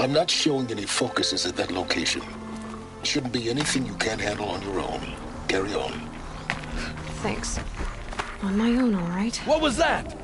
I'm not showing any focuses at that location. Shouldn't be anything you can't handle on your own. Carry on. Thanks. On my own, all right? What was that?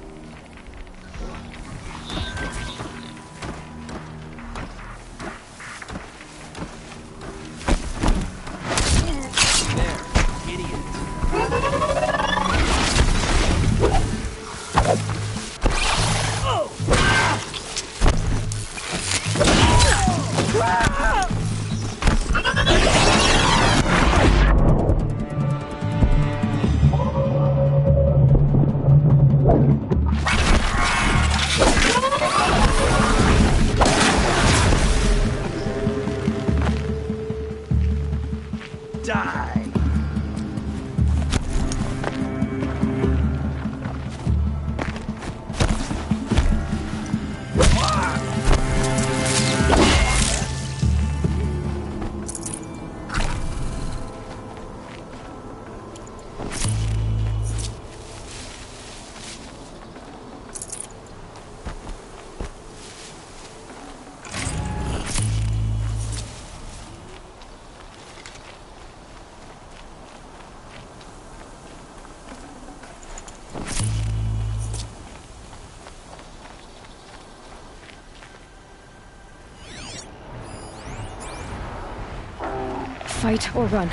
Fight or run.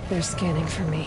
They're scanning for me.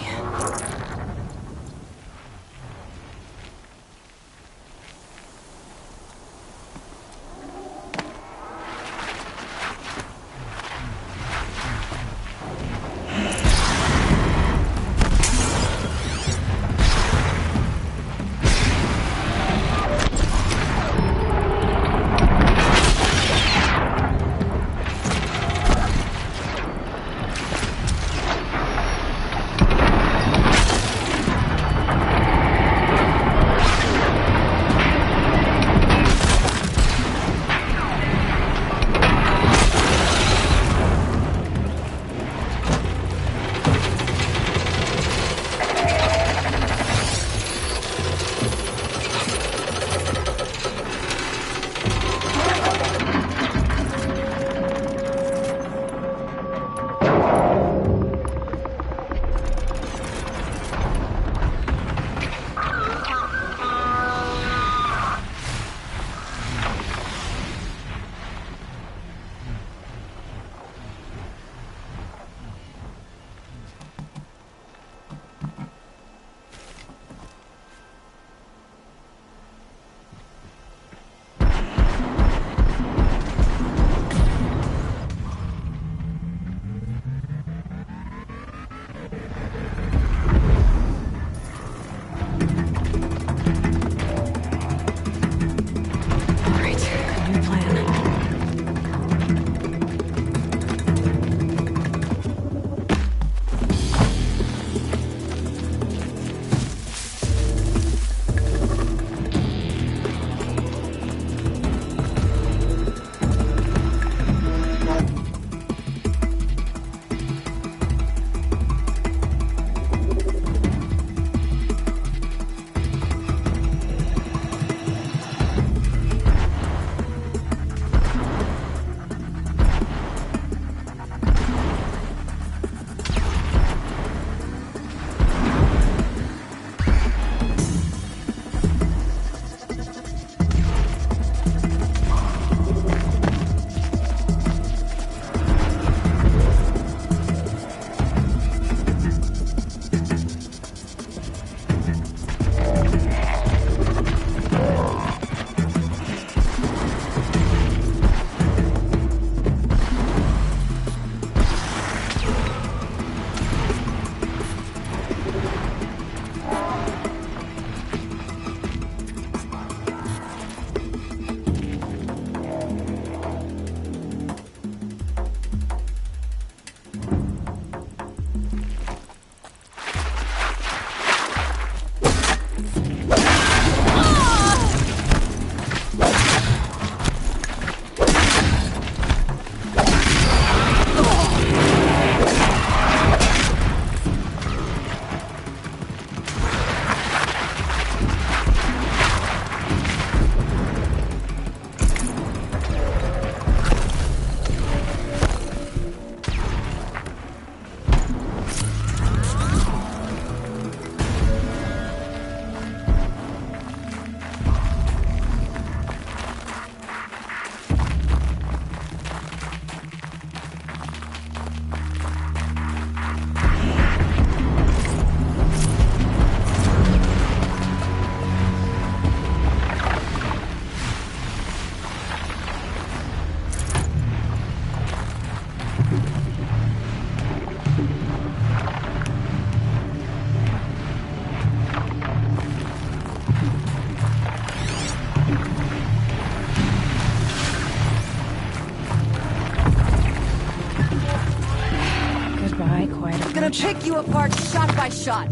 damage. Pick you apart shot by shot.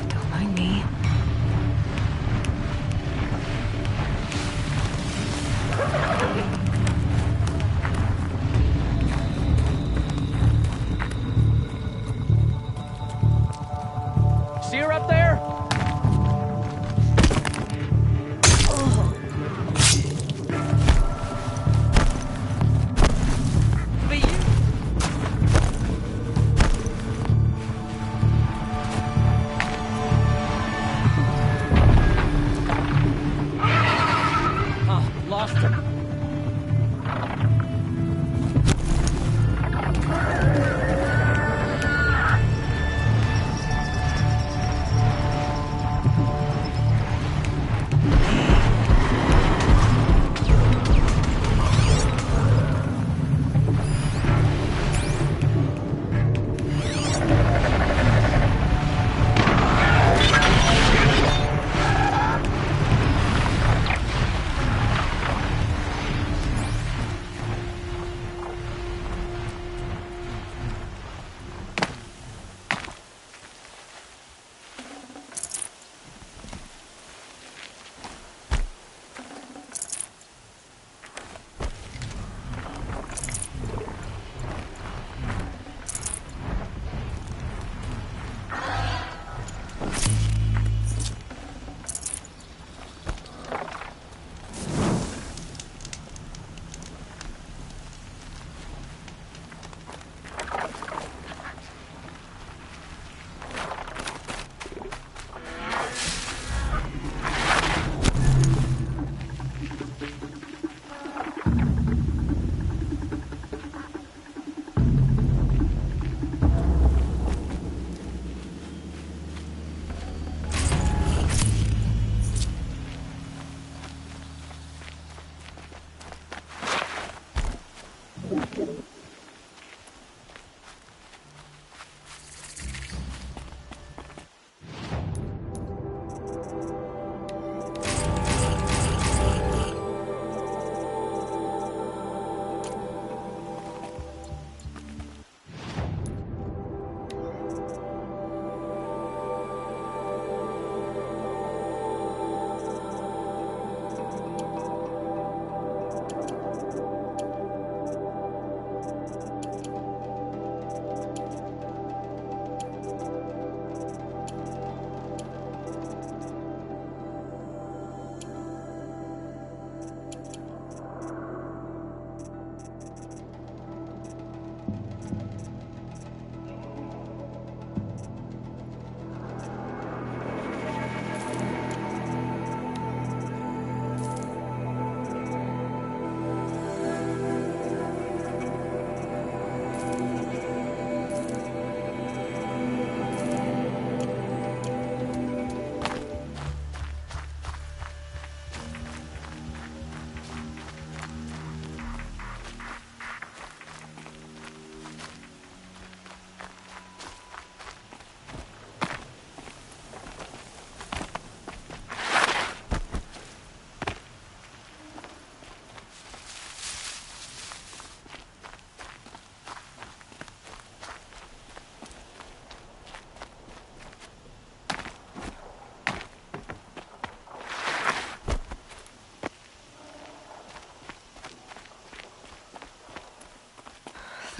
Don't mind me. See her up there? Be you. Lost her.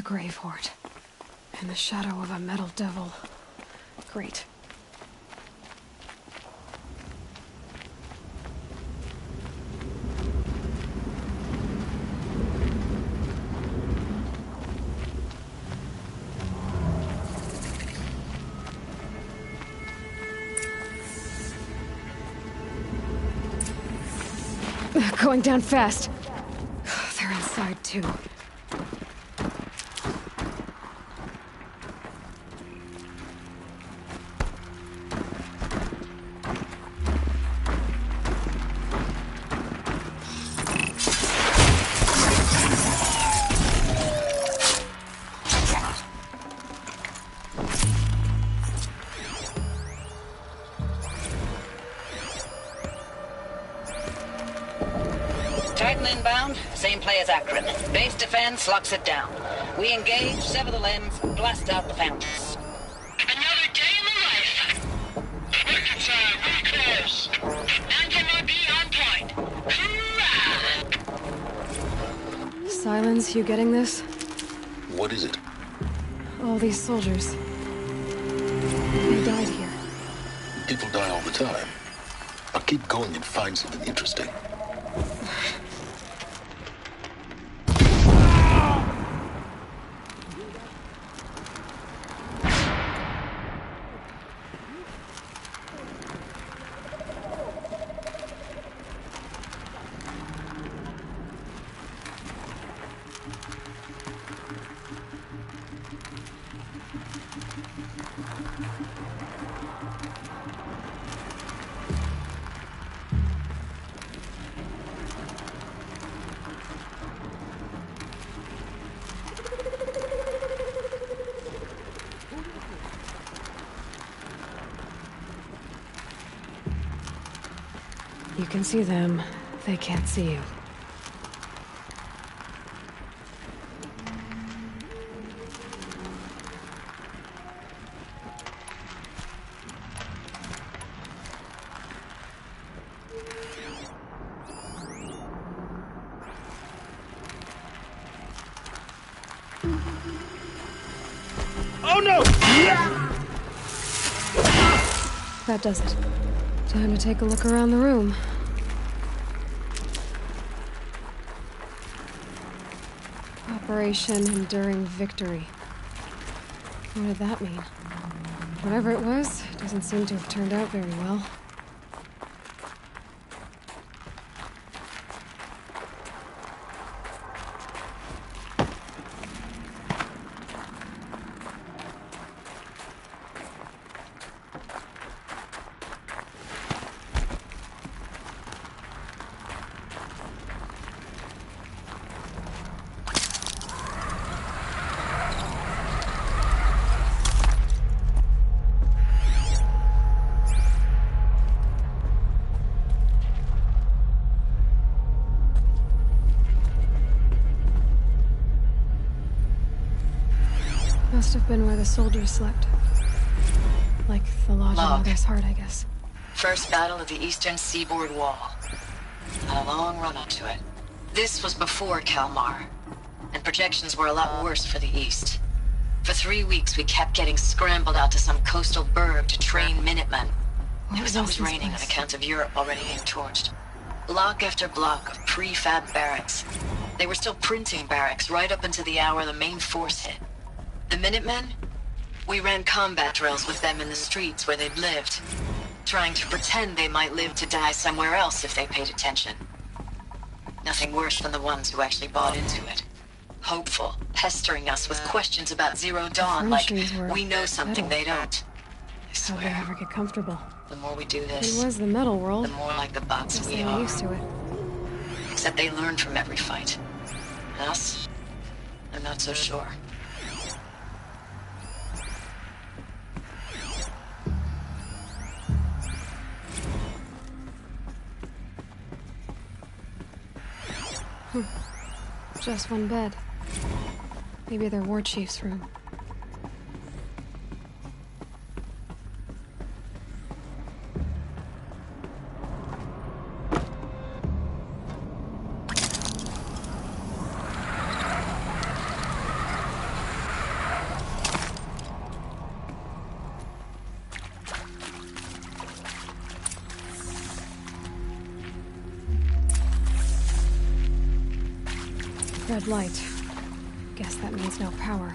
Grave hoard. In the shadow of a metal devil. Great. Going down fast. They're inside, too. Titan inbound, same play as Akron. Base defense locks it down. We engage, sever the limbs, blast out the fountains. Another day in the life. Rockets are really close. Non-MRB on point. Hoorah! Silence, you getting this? What is it? All these soldiers. They died here. People die all the time. But keep going and find something interesting. You can see them. They can't see you. Oh no! That does it. Time to take a look around the room. Operation Enduring Victory. What did that mean? Whatever it was, it doesn't seem to have turned out very well. Must have been where the soldiers slept. Like the Lodge of Mother's Heart, I guess. First battle of the eastern seaboard wall. Had a long run up to it. This was before Kalmar, and projections were a lot worse for the east. For 3 weeks, we kept getting scrambled out to some coastal burg to train Minutemen. It was always raining on account of Europe already being torched. Block after block of prefab barracks. They were still printing barracks right up until the hour the main force hit. The Minutemen? We ran combat drills with them in the streets where they'd lived, trying to pretend they might live to die somewhere else if they paid attention. Nothing worse than the ones who actually bought into it. Hopeful, pestering us with questions about Zero Dawn, like we know something they don't. I How'd they swear, ever get comfortable? the more we do It this, was the metal world. the more like the bots Guess we they were are. used to it. Except they learn from every fight. Us? I'm not so sure. Just one bed. Maybe their war chief's room. dead light. Guess that means no power.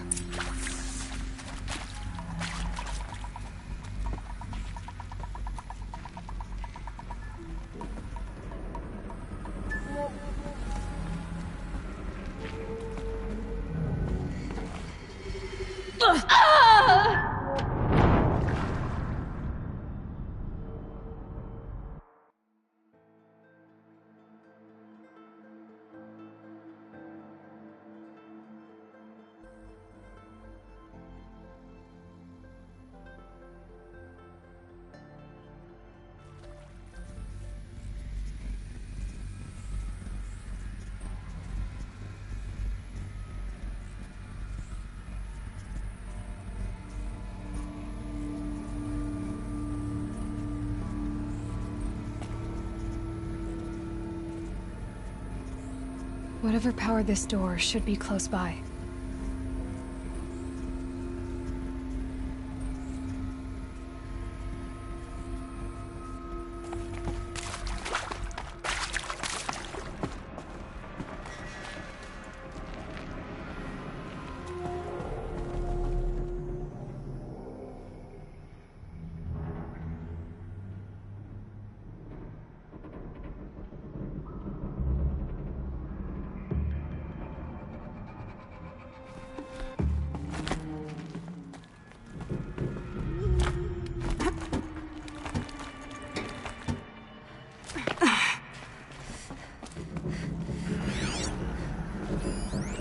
Whatever powered this door should be close by.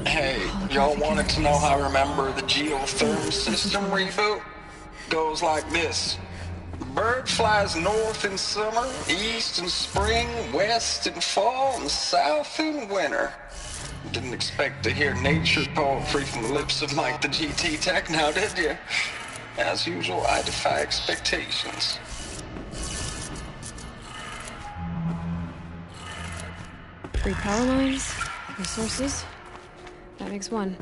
Hey, y'all wanted to know how I remember the geothermal system reboot? Goes like this. Bird flies north in summer, east in spring, west in fall, and south in winter. Didn't expect to hear nature poetry from the lips of Mike the GT Tech now, did you? As usual, I defy expectations. 3 power lines, resources. That makes 1.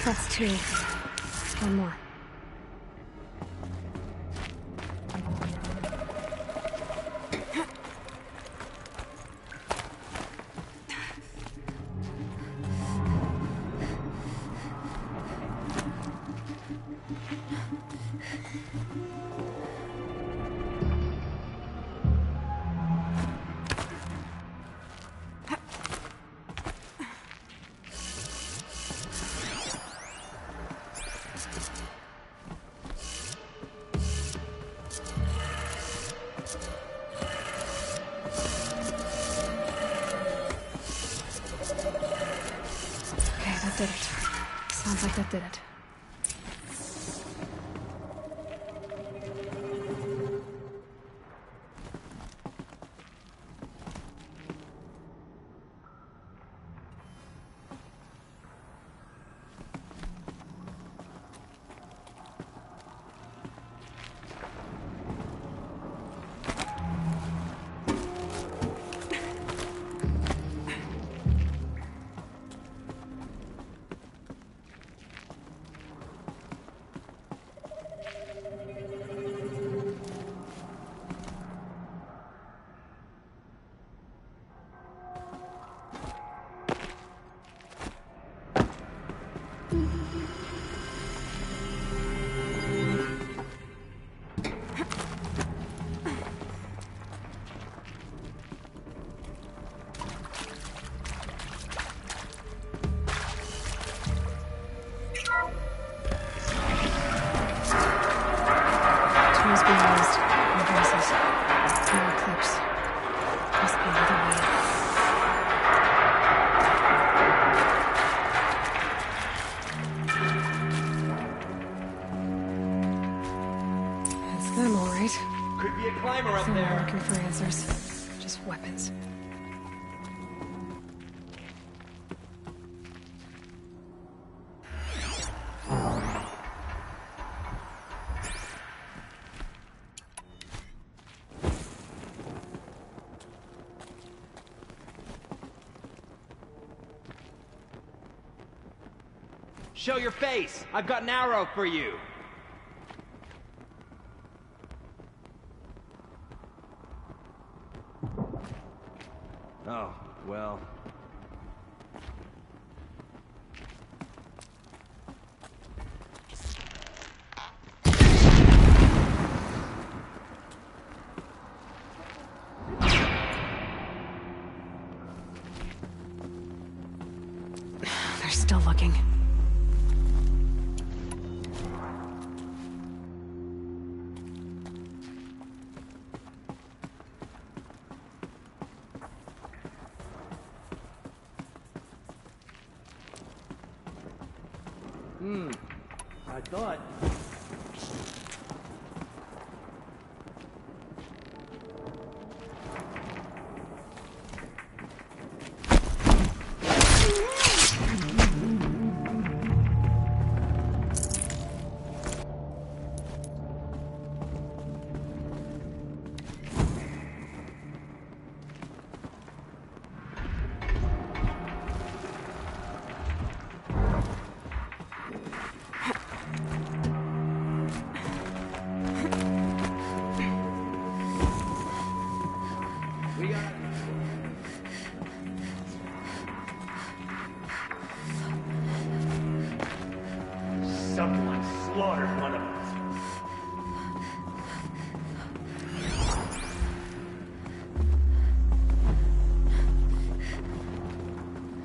That's 2. 1 more. That did it. Sounds like that did it. Could be a climber up They're not there. looking for answers, just weapons. Show your face. I've got an arrow for you. Oh, well. They're still looking. I thought. Someone slaughtered one of us.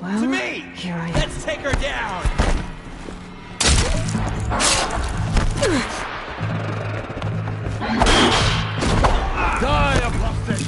Well, To me! Here I am. Let's take her down! Die, apostate!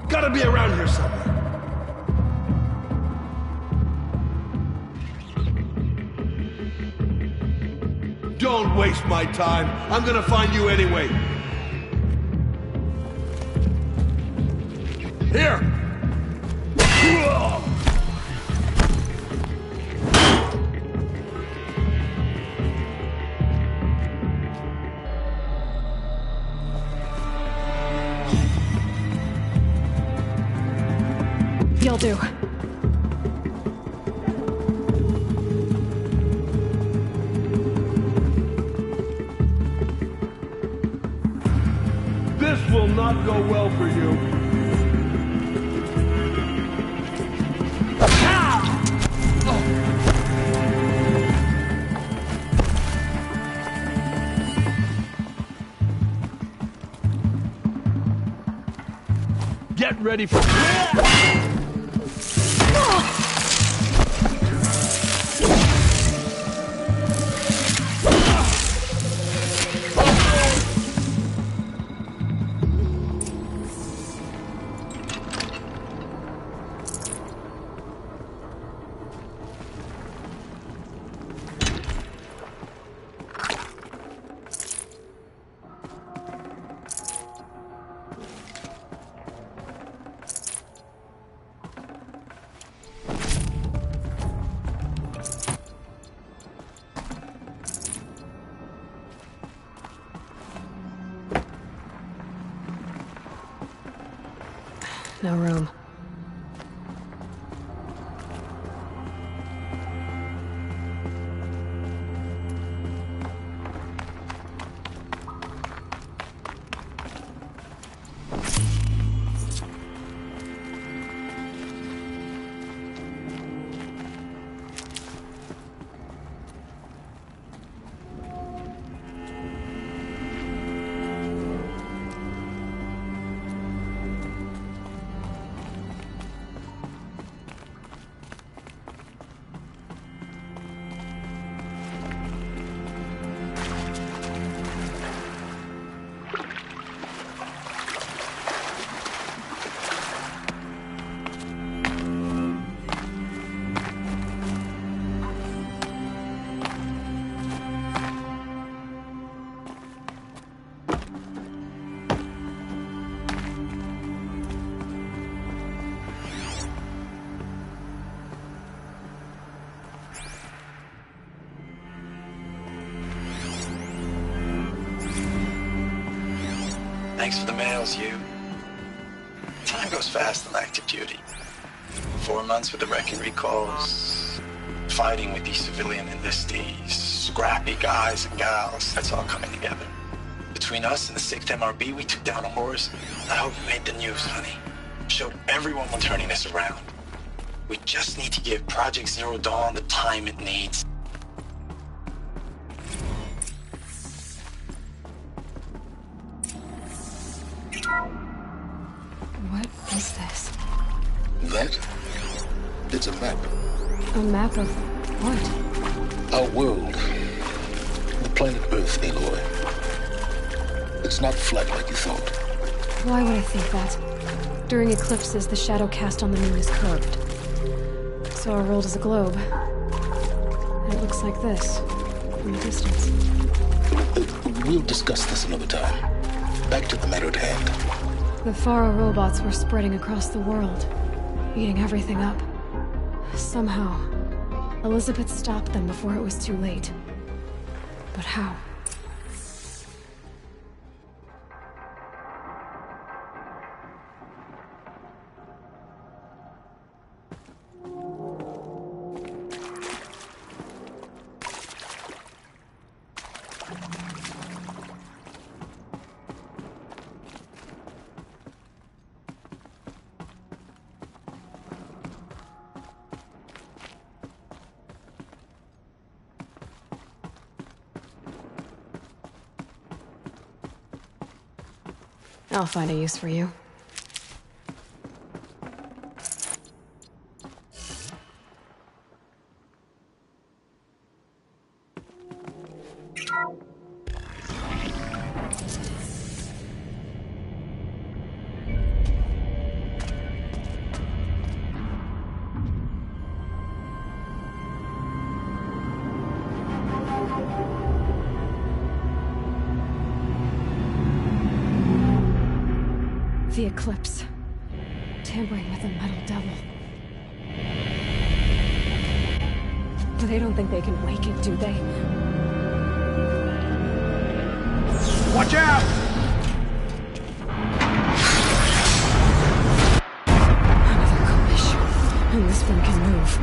Gotta be around here somewhere. Don't waste my time. I'm gonna find you anyway. Here! You'll do. This will not go well for you. Get ready for... No room. Thanks for the mails, you. Time goes fast in active duty. 4 months with the wrecking recalls, fighting with these civilian enlistees, scrappy guys and gals. That's all coming together. Between us and the 6th MRB, we took down a horse. I hope it made the news, honey. Showed everyone we're turning this around. We just need to give Project Zero Dawn the time it needs. What is this? That? It's a map. A map of what? Our world. The planet Earth, Aloy. It's not flat like you thought. Why would I think that? During eclipses, the shadow cast on the moon is curved. So our world is a globe. And it looks like this, from a distance. We'll discuss this another time. Back to the matter at hand. The Faro robots were spreading across the world, eating everything up. Somehow, Elizabeth stopped them before it was too late. But how? I'll find a use for you. The eclipse. Tampering with the metal devil. They don't think they can wake it, do they? Watch out! Another collision. And this one can move.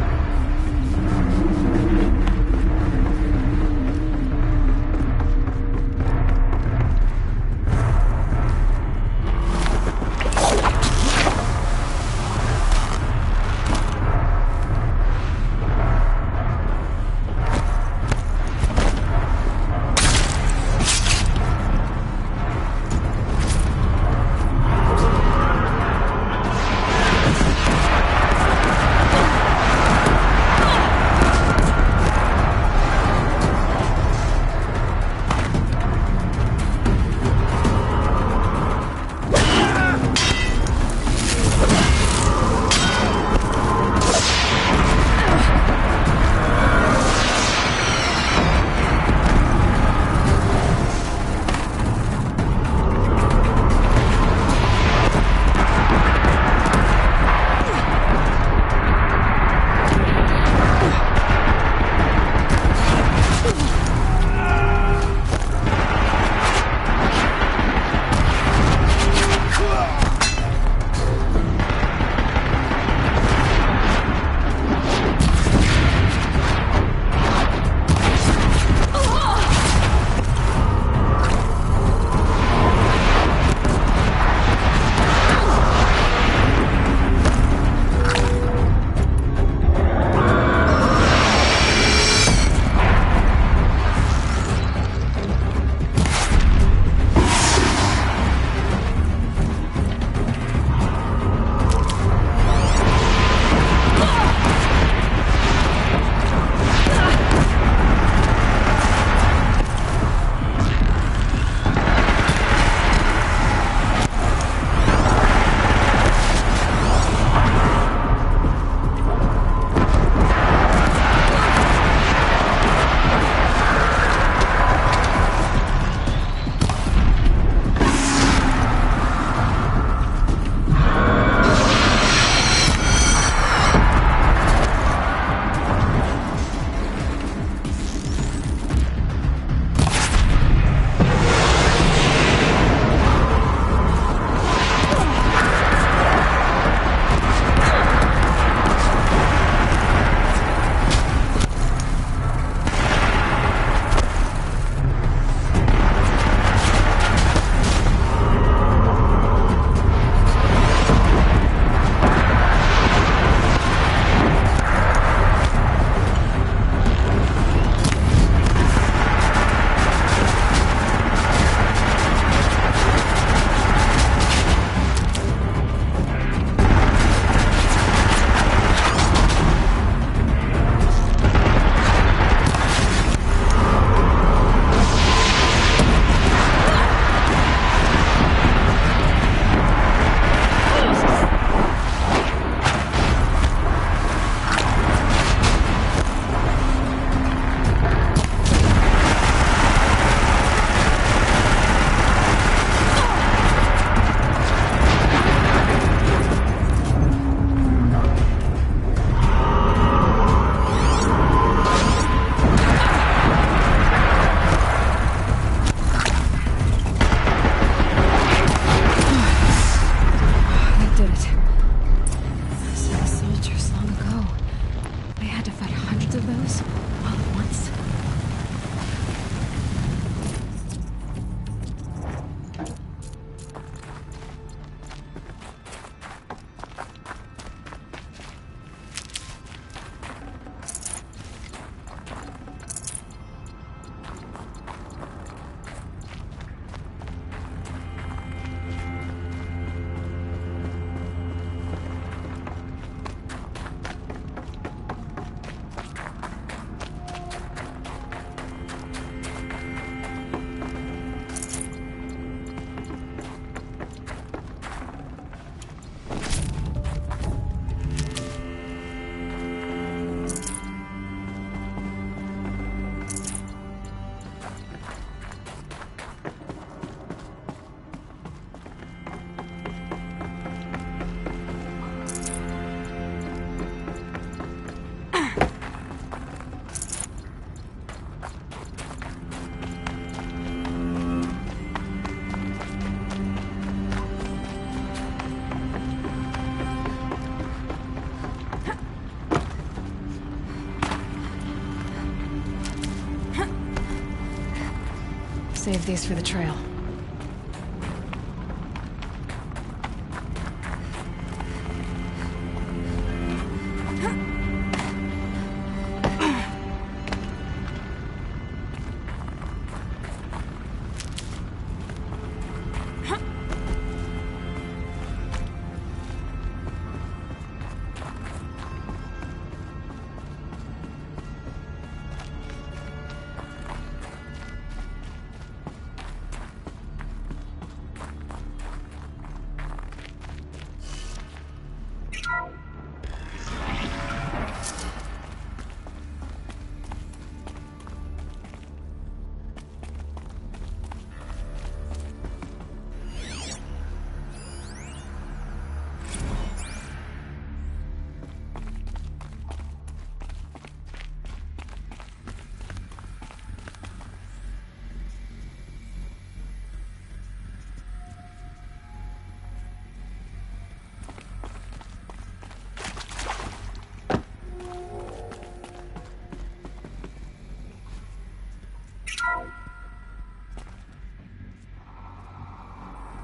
Save these for the trail.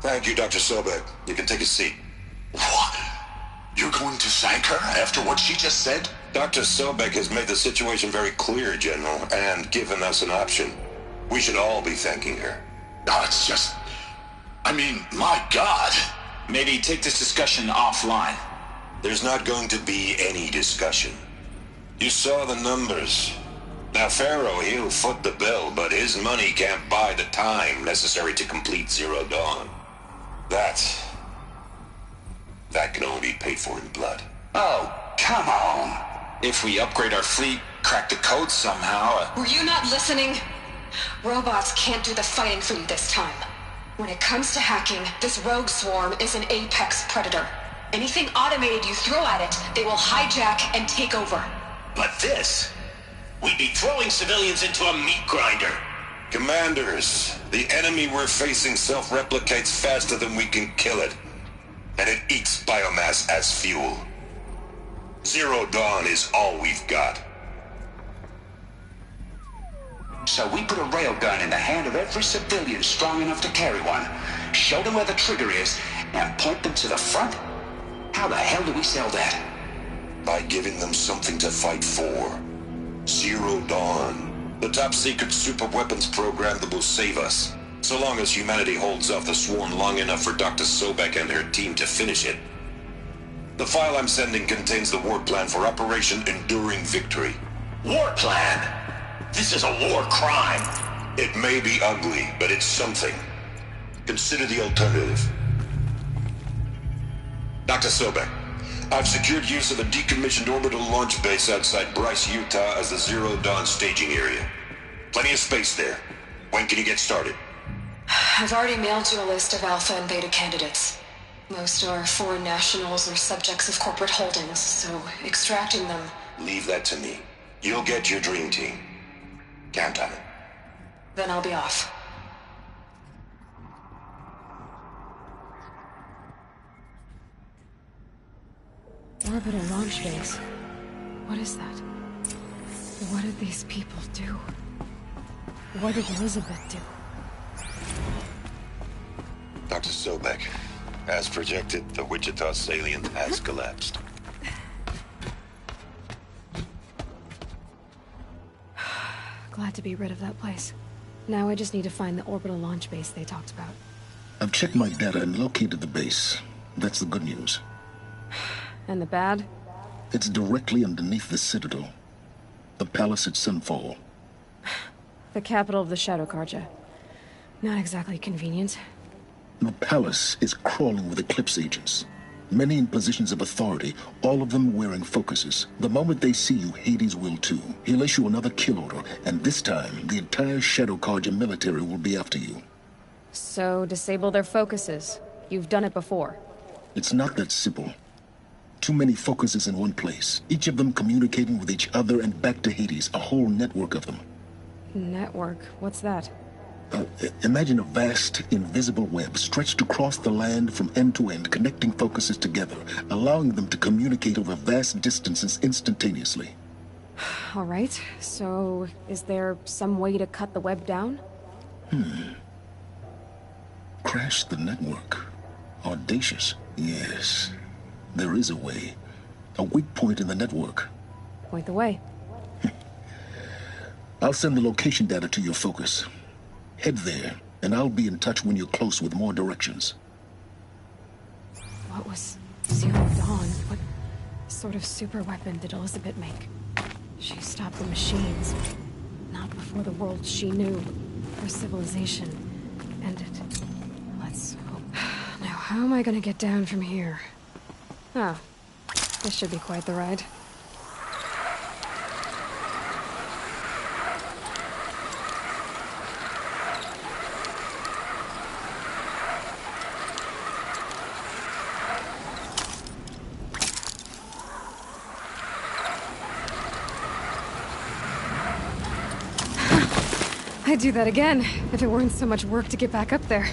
Thank you, Dr. Sobek. You can take a seat. What? You're going to thank her after what she just said? Dr. Sobek has made the situation very clear, General, and given us an option. We should all be thanking her. No, it's just... I mean, my God. Maybe take this discussion offline. There's not going to be any discussion. You saw the numbers. Now, Pharaoh, he'll foot the bill, but his money can't buy the time necessary to complete Zero Dawn. That can only be paid for in blood. Oh, come on. If we upgrade our fleet, crack the code somehow... Were you not listening? Robots can't do the fighting for you this time. When it comes to hacking, this rogue swarm is an apex predator. Anything automated you throw at it, they will hijack and take over. But this... We'd be throwing civilians into a meat grinder. Commanders, the enemy we're facing self-replicates faster than we can kill it. And it eats biomass as fuel. Zero Dawn is all we've got. So we put a railgun in the hand of every civilian strong enough to carry one, show them where the trigger is, and point them to the front? How the hell do we sell that? By giving them something to fight for. Zero Dawn. The top-secret super-weapons program that will save us. So long as humanity holds off the swarm long enough for Dr. Sobek and her team to finish it. The file I'm sending contains the war plan for Operation Enduring Victory. War plan? This is a war crime. It may be ugly, but it's something. Consider the alternative. Dr. Sobek, I've secured use of a decommissioned orbital launch base outside Bryce, Utah as the Zero Dawn staging area. Plenty of space there. When can you get started? I've already mailed you a list of alpha and beta candidates. Most are foreign nationals or subjects of corporate holdings, so extracting them... Leave that to me. You'll get your dream team. Count on it. Then I'll be off. Orbital launch base. What is that? What did these people do? What did Elizabeth do? Dr. Sobek, as projected, the Wichita salient has collapsed. Glad to be rid of that place. Now I just need to find the orbital launch base they talked about. I've checked my data and located the base. That's the good news. And the bad? It's directly underneath the Citadel. The palace at Sunfall. The capital of the Shadow Carja. Not exactly convenient. The palace is crawling with Eclipse agents. Many in positions of authority, all of them wearing focuses. The moment they see you, Hades will too. He'll issue another kill order, and this time, the entire Shadow Carja military will be after you. So, disable their focuses. You've done it before. It's not that simple. Too many focuses in one place, each of them communicating with each other and back to Hades, a whole network of them. Network? What's that? Imagine a vast, invisible web stretched across the land from end to end, connecting focuses together, allowing them to communicate over vast distances instantaneously. All right, so is there some way to cut the web down? Crash the network. Audacious. Yes. There is a way. A weak point in the network. Point the way. I'll send the location data to your focus. Head there, and I'll be in touch when you're close with more directions. What was Zero Dawn? What sort of super weapon did Elizabeth make? She stopped the machines. Not before the world she knew. Her civilization ended. Let's hope. Now, how am I gonna get down from here? Oh, this should be quite the ride. I'd do that again, if it weren't so much work to get back up there.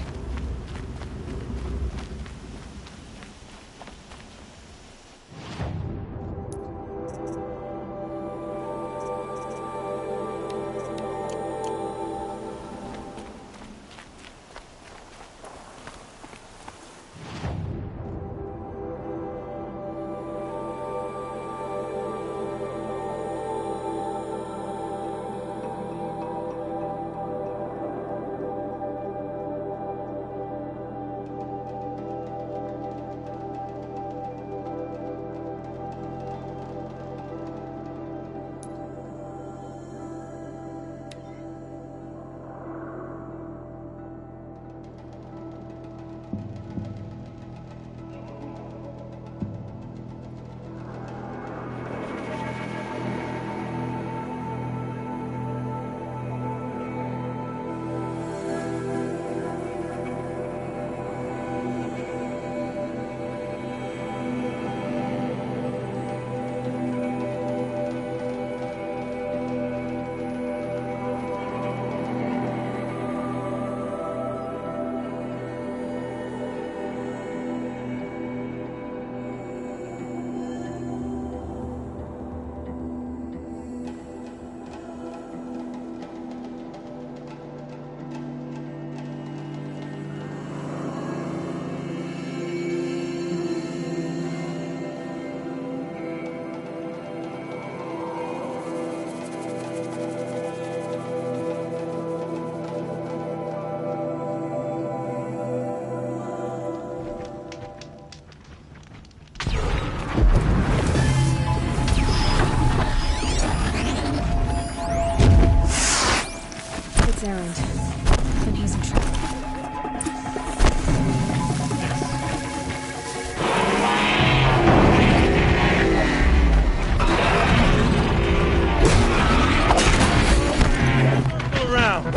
Errand. And he's in trouble. Go around.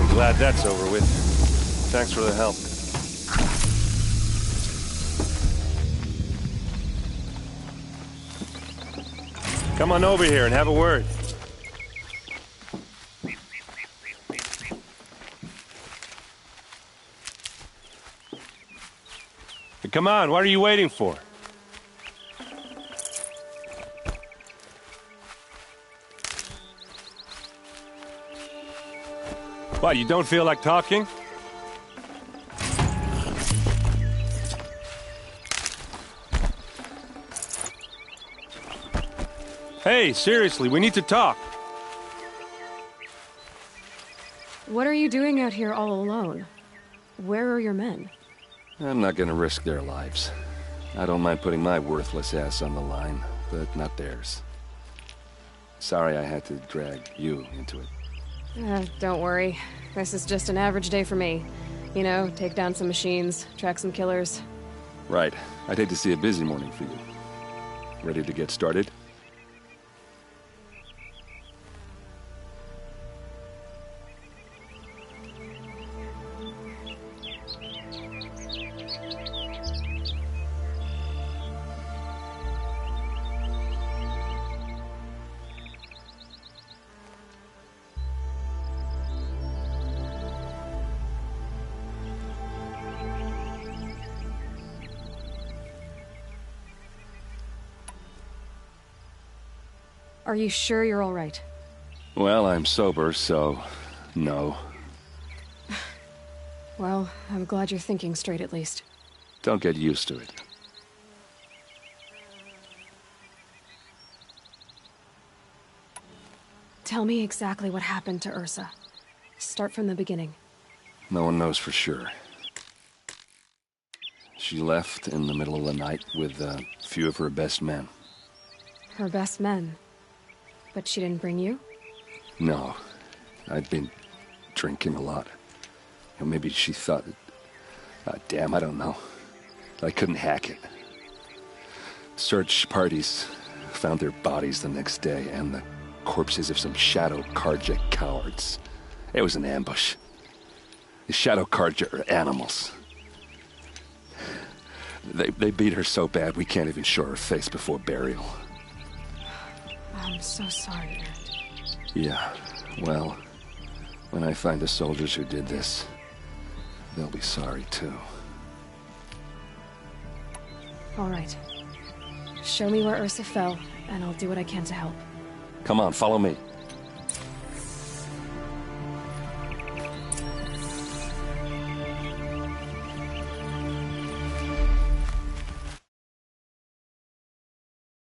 Glad that's over with. Thanks for the help. Come on over here and have a word. Come on, what are you waiting for? What, you don't feel like talking? Hey, seriously, we need to talk. What are you doing out here all alone? Where are your men? I'm not gonna risk their lives. I don't mind putting my worthless ass on the line, but not theirs. Sorry I had to drag you into it. Don't worry. This is just an average day for me. You know, take down some machines, track some killers. Right. I'd hate to see a busy morning for you. Ready to get started? Are you sure you're all right? Well, I'm sober, so... no. Well, I'm glad you're thinking straight at least. Don't get used to it. Tell me exactly what happened to Ursa. Start from the beginning. No one knows for sure. She left in the middle of the night with a few of her best men. Her best men? But she didn't bring you? No. I'd been drinking a lot. Or maybe she thought... damn, I don't know. I couldn't hack it. Search parties found their bodies the next day, and the corpses of some Shadow Karja cowards. It was an ambush. The Shadow Karja are animals. They beat her so bad we can't even show her face before burial. I'm so sorry, Aaron. Yeah, well, when I find the soldiers who did this, they'll be sorry too. All right. Show me where Ursa fell, and I'll do what I can to help. Come on, follow me.